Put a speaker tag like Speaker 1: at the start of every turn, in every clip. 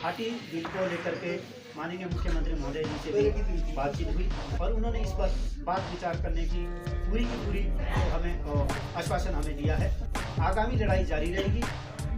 Speaker 1: Hati bill को लेकर के माननीय मुख्यमंत्री महोदय जी से भी बातचीत हुई और उन्होंने इस पर बात विचार करने की पूरी हमें आश्वासन हमें दिया है। आगामी लड़ाई जारी रहेगी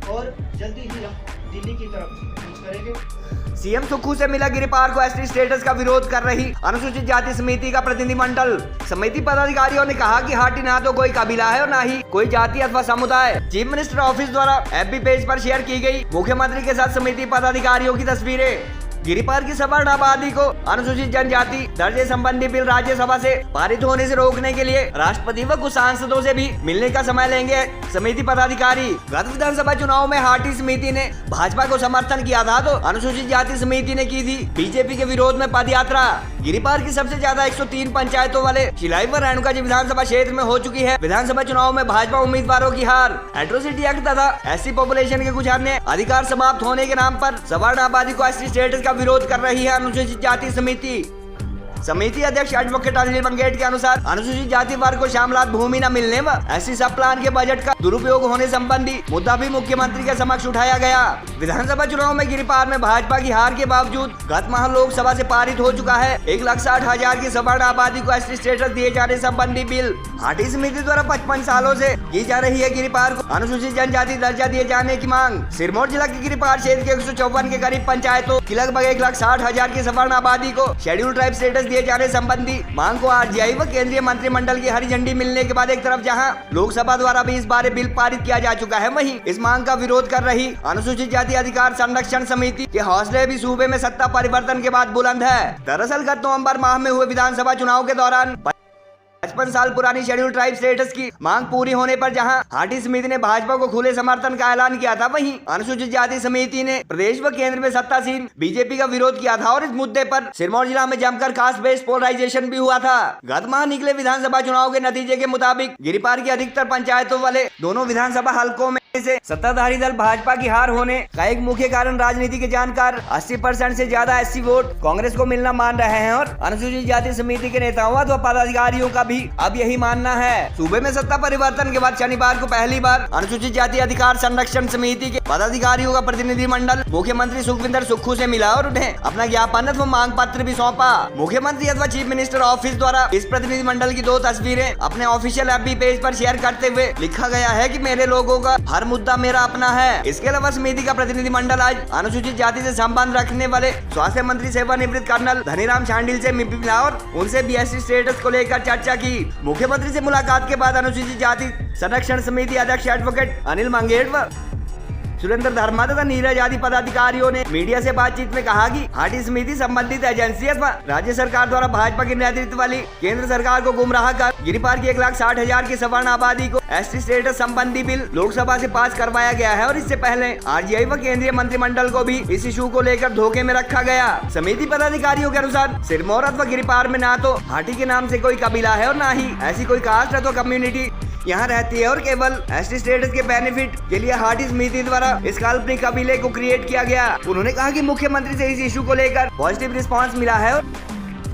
Speaker 1: और जल्दी ही हम दिल्ली की तरफ कूच करेंगे।
Speaker 2: सीएम सुक्खू से मिला गिरिपार को एसटी स्टेटस का विरोध कर रही अनुसूचित जाति समिति का प्रतिनिधिमंडल। समिति पदाधिकारियों ने कहा कि हाटी ना तो कोई कबीला है और ना ही कोई जाति अथवा समुदाय। चीफ मिनिस्टर ऑफिस द्वारा एफबी पेज पर शेयर की गई मुख्यमंत्री के साथ समिति पदाधिकारियों की तस्वीरें। गिरिपार की सवर्ण आबादी को अनुसूचित जनजाति दर्जे संबंधी बिल राज्यसभा से पारित होने से रोकने के लिए राष्ट्रपति व कुछ सांसदों से भी मिलने का समय लेंगे समिति पदाधिकारी। गत विधानसभा चुनाव में हाटी समिति ने भाजपा को समर्थन किया था तो अनुसूचित जाति समिति ने की थी बीजेपी के विरोध में पद यात्रा। गिरिपार की सबसे ज्यादा 103 पंचायतों वाले शिलाई व रेणुकाजी विधानसभा क्षेत्र में हो चुकी है विधानसभा चुनाव में भाजपा उम्मीदवारों की हार। एट्रोसिटी एक्ट तथा एससी पॉपुलेशन के कुछ अन्य अधिकार समाप्त होने के नाम पर सवर्ण आबादी को एसटी स्टेटस का विरोध कर रही है अनुसूचित जाति समिति। समिति अध्यक्ष एडवोकेट अनिल मंगेट के अनुसार अनुसूचित जाति वर्ग को शामलात भूमि न मिलने व एससी सब प्लान के बजट का दुरुपयोग होने संबंधी मुद्दा भी मुख्यमंत्री के समक्ष उठाया गया। विधानसभा चुनाव में गिरिपार में भाजपा की हार के बावजूद गत माह लोकसभा से पारित हो चुका है 1,60,000 की सवर्ण आबादी को एसटी स्टेटस दिए जाने संबंधी बिल। हाटी समिति द्वारा 55 सालों से की जा रही है गिरिपार को अनुसूचित जनजाति दर्जा दिए जाने की मांग। सिरमौर जिला के गिरिपार क्षेत्र के 154 के करीब पंचायतों की लगभग 1,60,000 की सवर्ण आबादी को शेड्यूल ट्राइब स्टेटस दिए जाने संबंधी मांग को आरजीआई व केंद्रीय मंत्रिमंडल की हरी झंडी मिलने के बाद एक तरफ जहां लोकसभा द्वारा भी इस बारे बिल पारित किया जा चुका है, वहीं इस मांग का विरोध कर रही अनुसूचित जाति अधिकार संरक्षण समिति के हौसले भी सूबे में सत्ता परिवर्तन के बाद बुलंद है। दरअसल गत नवंबर माह में हुए विधानसभा चुनाव के दौरान 55 साल पुरानी शेड्यूल ट्राइब स्टेटस की मांग पूरी होने पर जहां हाटी समिति ने भाजपा को खुले समर्थन का ऐलान किया था, वहीं अनुसूचित जाति समिति ने प्रदेश व केंद्र में सत्तासीन बीजेपी का विरोध किया था और इस मुद्दे पर सिरमौर जिला में जमकर कास्ट बेस्ड पोलराइजेशन भी हुआ था। गत माह निकले विधानसभा चुनाव के नतीजे के मुताबिक गिरिपार की अधिकतर पंचायतों वाले दोनों विधानसभा हलकों में से सत्ताधारी दल भाजपा की हार होने का एक मुख्य कारण राजनीति के जानकार 80% से ज्यादा एससी वोट कांग्रेस को मिलना मान रहे हैं और अनुसूचित जाति समिति के नेताओं व पदाधिकारियों का भी अब यही मानना है। सूबे में सत्ता परिवर्तन के बाद शनिवार को पहली बार अनुसूचित जाति अधिकार संरक्षण समिति के पदाधिकारियों का प्रतिनिधिमंडल मुख्यमंत्री सुखविंदर सुक्खू से मिला और उन्हें अपना ज्ञापन व मांग पत्र भी सौंपा। मुख्यमंत्री अथवा चीफ मिनिस्टर ऑफिस द्वारा इस प्रतिनिधिमंडल की 2 तस्वीरें अपने ऑफिशियल एफबी पेज पर शेयर करते हुए लिखा गया है कि मेरे लोगों का हर मुद्दा मेरा अपना है। इसके अलावा समिति का प्रतिनिधिमंडल आज अनुसूचित जाति से संबंध रखने वाले स्वास्थ्य मंत्री सेवानिवृत्त कर्नल धनीराम शांडिल से मिला और उनसे बीएससी स्टेटस को लेकर चर्चा की। मुख्यमंत्री से मुलाकात के बाद अनुसूचित जाति संरक्षण समिति अध्यक्ष एडवोकेट अनिल मंगेट व सुरेंद्र धर्मा तथा नीरज आदि पदाधिकारियों ने मीडिया से बातचीत में कहा कि हाटी समिति संबंधित एजेंसी अथवा राज्य सरकार द्वारा भाजपा के नेतृत्व वाली केंद्र सरकार को गुमराह कर गिरिपार की 1,60,000 की सवर्ण आबादी को एसटी स्टेटस संबंधी बिल लोकसभा से पास करवाया गया है और इससे पहले आरजीआई व केंद्रीय मंत्रिमंडल को भी इस इशू को लेकर धोखे में रखा गया। समिति पदाधिकारियों के अनुसार सिरमौर अथवा गिरिपार में न तो हाटी के नाम से कोई कबीला है और न ही ऐसी कोई कास्ट अथवा कम्युनिटी यहाँ रहती है और केवल एसटी स्टेटस के बेनिफिट के लिए हाटी समिति द्वारा इस काल्पनिक कबीले को क्रिएट किया गया। उन्होंने कहा कि मुख्यमंत्री से इस इशू को लेकर पॉजिटिव रिस्पांस मिला है और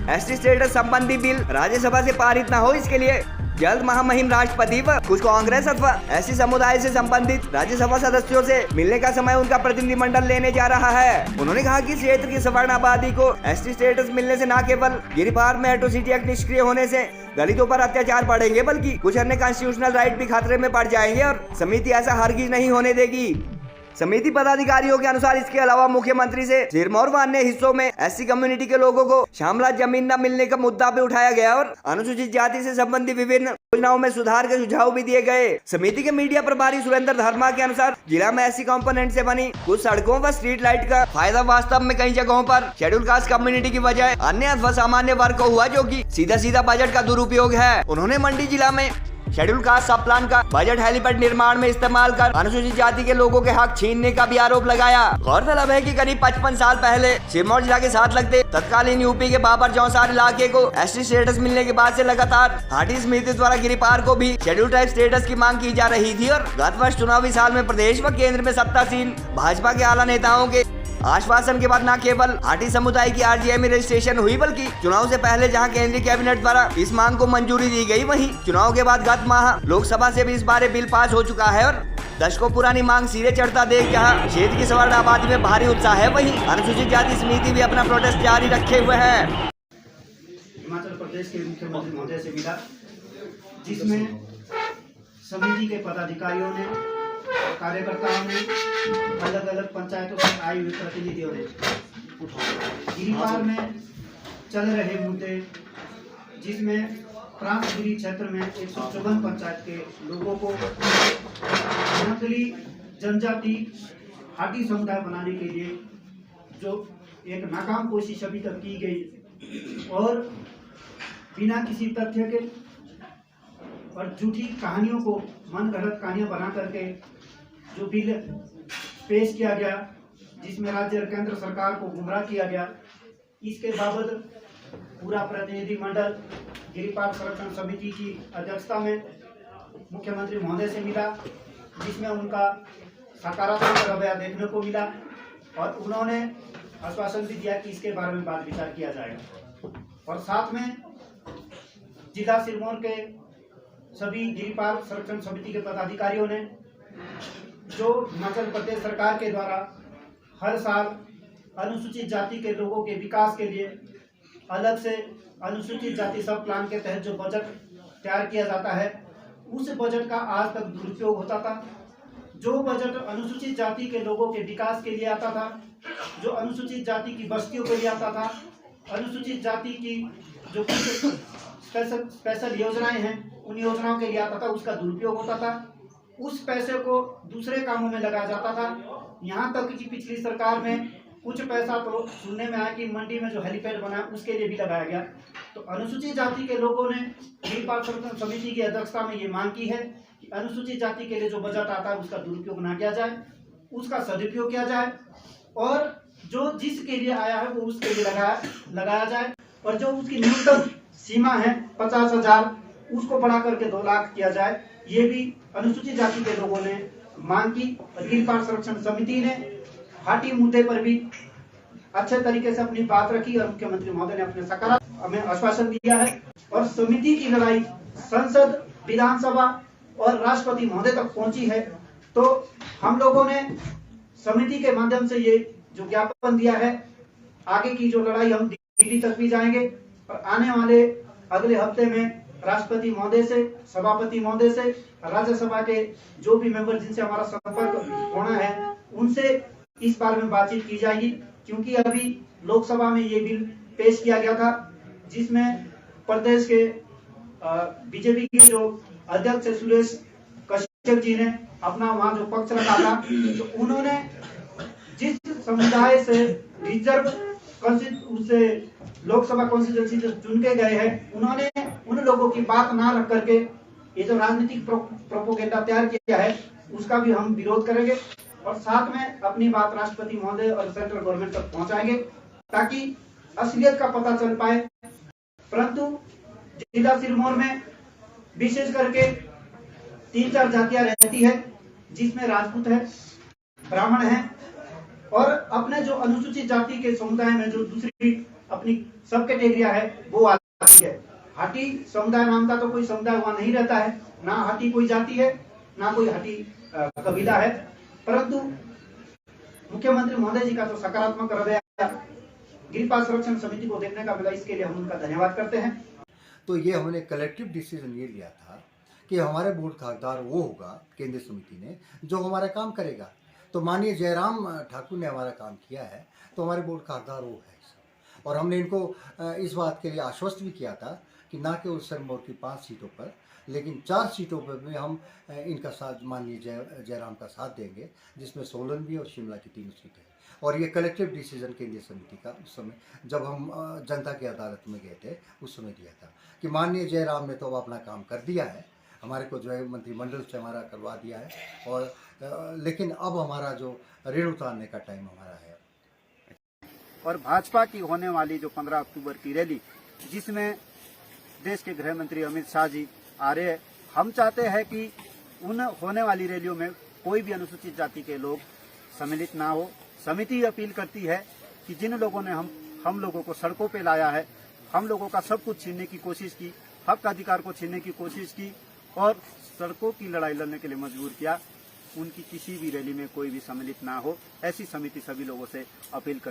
Speaker 2: एसटी स्टेटस संबंधी बिल राज्यसभा से पारित न हो इसके लिए जल्द महामहिम राष्ट्रपति व कुछ कांग्रेस अथवा एससी समुदाय से संबंधित राज्यसभा सदस्यों से मिलने का समय उनका प्रतिनिधिमंडल लेने जा रहा है। उन्होंने कहा कि क्षेत्र की सवर्ण आबादी को एसटी स्टेटस मिलने से न केवल गिरिपार में एट्रोसिटी एक्ट निष्क्रिय होने से दलितों पर अत्याचार बढ़ेंगे बल्कि कुछ अन्य कॉन्स्टिट्यूशनल राइट भी खतरे में पड़ जाएंगे और समिति ऐसा हरगिज नहीं होने देगी। समिति पदाधिकारियों के अनुसार इसके अलावा मुख्यमंत्री से सिरमौर व अन्य हिस्सों में एससी कम्युनिटी के लोगों को शामलात जमीन न मिलने का मुद्दा भी उठाया गया और अनुसूचित जाति से संबंधित विभिन्न योजनाओं में सुधार के सुझाव भी दिए गए। समिति के मीडिया प्रभारी सुरेंद्र धर्मा के अनुसार जिला में एससी कंपोनेंट से बनी कुछ सड़कों व स्ट्रीट लाइट का फायदा वास्तव में कई जगहों पर शेड्यूल कास्ट कम्युनिटी की बजाय अन्य अथवा सामान्य वर्ग को हुआ, जो की सीधा बजट का दुरुपयोग है। उन्होंने मंडी जिला में शेड्यूल कास्ट सब प्लान का बजट हेलीपैड निर्माण में इस्तेमाल कर अनुसूचित जाति के लोगों के हक छीनने का भी आरोप लगाया। गौरतलब है कि करीब 55 साल पहले सिरमौर जिला के साथ लगते तत्कालीन यूपी के बाबर जौसार इलाके को एसटी स्टेटस मिलने के बाद से लगातार हाटी समिति द्वारा गिरिपार को भी शेड्यूल ट्राइब स्टेटस की मांग की जा रही थी और गत वर्ष चुनावी साल में प्रदेश व केंद्र में सत्तासीन भाजपा के आला नेताओं के आश्वासन के बाद न केवल हाटी समुदाय की आरजीआई में रजिस्ट्रेशन हुई बल्कि चुनाव से पहले जहां केंद्रीय कैबिनेट द्वारा इस मांग को मंजूरी दी गई, वहीं चुनाव के बाद गत माह लोकसभा से भी इस बारे बिल पास हो चुका है और दशकों पुरानी मांग सिरे चढ़ता देख जहां क्षेत्र की सवर्ण आबादी में भारी उत्साह है, वहीं अनुसूचित जाति समिति भी अपना प्रोटेस्ट जारी रखे हुए है।
Speaker 1: हिमाचल प्रदेश के मुख्यमंत्री महोदय से मिला, जिसमें समिति के पदाधिकारियों ने, कार्यकर्ताओं ने, अलग अलग पंचायतों से आए हुए प्रतिनिधियों ने गिरिपार में चल रहे मुद्दे, जिसमें प्रांतगिरी क्षेत्र में 154 पंचायत के लोगों को नकली जनजाति हाटी समुदाय बनाने के लिए जो एक नाकाम कोशिश अभी तक की गई और बिना किसी तथ्य के और झूठी कहानियों को मनगढ़ंत कहानियां बना करके जो बिल पेश किया गया, जिसमें राज्य और केंद्र सरकार को गुमराह किया गया, इसके बाबत पूरा प्रतिनिधिमंडल गिरिपार संरक्षण समिति की अध्यक्षता में मुख्यमंत्री महोदय से मिला, जिसमें उनका सकारात्मक रवैया देखने को मिला और उन्होंने आश्वासन भी दिया कि इसके बारे में बात विचार किया जाएगा। और साथ में जिला सिरमौर के सभी गिरिपार संरक्षण समिति के पदाधिकारियों ने जो हिमाचल प्रदेश सरकार के द्वारा हर साल अनुसूचित जाति के लोगों के विकास के लिए अलग से अनुसूचित जाति सब प्लान के तहत जो बजट तैयार किया जाता है, उस बजट का आज तक दुरुपयोग होता था। जो बजट अनुसूचित जाति के लोगों के विकास के लिए आता था, जो अनुसूचित जाति की बस्तियों के लिए आता था, अनुसूचित जाति की जो स्पेशल योजनाएं हैं, उन योजनाओं के लिए आता था, उसका दुरुपयोग होता था। उस पैसे को दूसरे कामों में लगाया जाता था। यहाँ तक कि पिछली सरकार में कुछ पैसा तो सुनने में आया कि मंडी में जो हेलीपैड बना उसके लिए भी लगाया गया। तो अनुसूचित जाति के लोगों ने गिरिपार संरक्षण समिति की अध्यक्षता में ये मांग की है कि अनुसूचित जाति के लिए जो बजट आता है उसका दुरुपयोग ना किया जाए, उसका सदुपयोग किया जाए और जो जिसके लिए आया है वो उसके लिए लगाया जाए और जो उसकी न्यूनतम सीमा है 50,000 उसको बढ़ा करके 2 लाख किया जाए। ये भी अनुसूचित जाति के लोगों ने मांग की। गिरिपार संरक्षण समिति ने हाटी मुद्दे पर भी अच्छे तरीके से अपनी बात रखी और मुख्यमंत्री महोदय ने अपने सकारात्मक हमें आश्वासन दिया है और समिति की लड़ाई संसद, विधानसभा और राष्ट्रपति महोदय तक पहुंची है। तो हम लोगों ने समिति के माध्यम से ये जो ज्ञापन दिया है, आगे की जो लड़ाई हम दिल्ली तक भी जाएंगे और आने वाले अगले हफ्ते में राष्ट्रपति महोदय से, सभापति महोदय से, राज्यसभा के जो भी मेंबर जिनसे हमारा संपर्क होना है उनसे इस बारे में बातचीत की जाएगी। क्योंकि अभी लोकसभा में ये बिल पेश किया गया था, जिसमें प्रदेश के बीजेपी के जो अध्यक्ष सुरेश कश्यप जी ने अपना वहां जो पक्ष रखा था, तो उन्होंने जिस समुदाय से रिजर्व से लोकसभा कॉन्स्टिट्यूंसी से चुन के गए हैं, उन्होंने उन लोगों की बात ना रख करके ये जो राजनीतिक प्रोपोगेंडा तैयार किया है उसका भी हम विरोध करेंगे और साथ में अपनी बात राष्ट्रपति महोदय और सेंट्रल गवर्नमेंट तक पहुंचाएंगे ताकि असलियत का पता चल पाए। परंतु जिला सिरमौर में विशेष करके 3-4 जातियां रहती है, जिसमें राजपूत है, ब्राह्मण है और अपने जो अनुसूचित जाति के समुदाय में जो दूसरी अपनी सब कैटेगरिया है वो आती है। हाटी समुदाय नाम का तो कोई समुदाय वहां नहीं रहता है, ना हाटी कोई जाति है, ना कोई हाटी कबीला है। परंतु मुख्यमंत्री महोदय जी का जो सकारात्मक रवैया गिरिपार संरक्षण समिति को देखने का मिला, इसके लिए हम उनका धन्यवाद करते हैं।
Speaker 3: तो ये हमने कलेक्टिव डिसीजन ये लिया था कि हमारे बोर्ड का हकदार वो होगा केंद्रीय समिति ने जो हमारा काम करेगा। तो माननीय जयराम ठाकुर ने हमारा काम किया है, तो हमारे बोर्ड का हकदार वो है और हमने इनको इस बात के लिए आश्वस्त भी किया था कि ना केवल सिरमौर की 5 सीटों पर लेकिन 4 सीटों पर भी हम इनका साथ माननीय जयराम का साथ देंगे, जिसमें सोलन भी और शिमला की 3 सीटें। और ये कलेक्टिव डिसीजन केंद्रीय समिति का उस समय जब हम जनता की अदालत में गए थे उस समय दिया था कि माननीय जयराम ने तो अब अपना काम कर दिया है, हमारे को जो है मंत्रिमंडल से हमारा करवा दिया है और लेकिन अब हमारा जो ऋण उतारने का टाइम हमारा है।
Speaker 1: और भाजपा की होने वाली जो 15 अक्टूबर की रैली, जिसमें देश के गृह मंत्री अमित शाह जी आ रहे हैं, हम चाहते हैं कि उन होने वाली रैलियों में कोई भी अनुसूचित जाति के लोग सम्मिलित ना हो। समिति अपील करती है कि जिन लोगों ने हम लोगों को सड़कों पे लाया है, हम लोगों का सब कुछ छीनने की कोशिश की, हक अधिकार को छीनने की कोशिश की और सड़कों की लड़ाई लड़ने के लिए मजबूर किया, उनकी किसी भी रैली में कोई भी सम्मिलित ना हो, ऐसी समिति सभी लोगों से अपील करती है।